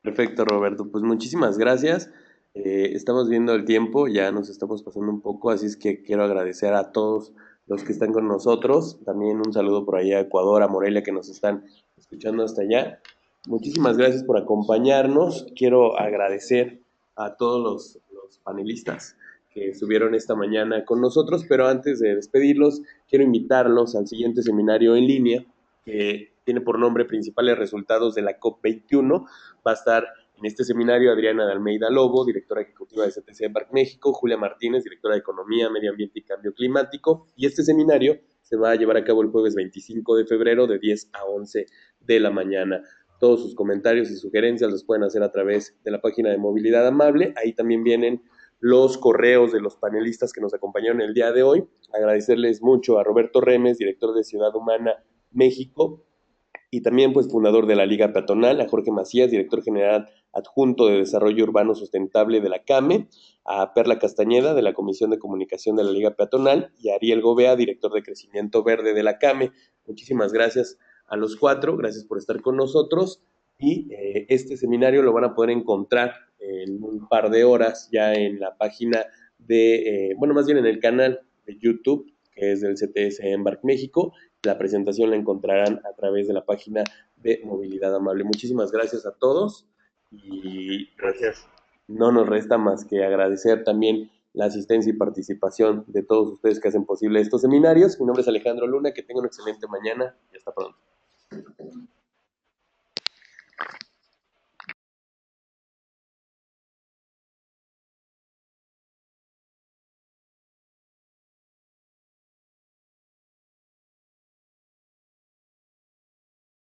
Perfecto, Roberto. Pues muchísimas gracias. Estamos viendo el tiempo, ya nos estamos pasando un poco, así es que quiero agradecer a todos los que están con nosotros. También un saludo por allá a Ecuador, a Morelia, que nos están escuchando hasta allá. Muchísimas gracias por acompañarnos. Quiero agradecer a todos los panelistas que estuvieron esta mañana con nosotros, pero antes de despedirlos, quiero invitarlos al siguiente seminario en línea que tiene por nombre Principales Resultados de la COP21. Va a estar en este seminario Adriana de Almeida Lobo, directora ejecutiva de CTC Embark México, Julia Martínez, directora de Economía, Medio Ambiente y Cambio Climático, y este seminario se va a llevar a cabo el jueves 25 de febrero de 10 a 11 de la mañana. Todos sus comentarios y sugerencias los pueden hacer a través de la página de Movilidad Amable. Ahí también vienen los correos de los panelistas que nos acompañaron el día de hoy. Agradecerles mucho a Roberto Remes, director de Ciudad Humana México, y también pues fundador de la Liga Peatonal, a Jorge Macías, director general adjunto de Desarrollo Urbano Sustentable de la CAME, a Perla Castañeda, de la Comisión de Comunicación de la Liga Peatonal, y a Ariel Gobea, director de Crecimiento Verde de la CAME. Muchísimas gracias a los cuatro, gracias por estar con nosotros, y este seminario lo van a poder encontrar en un par de horas ya en la página bueno, más bien en el canal de YouTube, que es del CTS Embark México. La presentación la encontrarán a través de la página de Movilidad Amable. Muchísimas gracias a todos y Gracias. no nos resta más que agradecer también la asistencia y participación de todos ustedes que hacen posible estos seminarios. Mi nombre es Alejandro Luna, que tengan una excelente mañana y hasta pronto.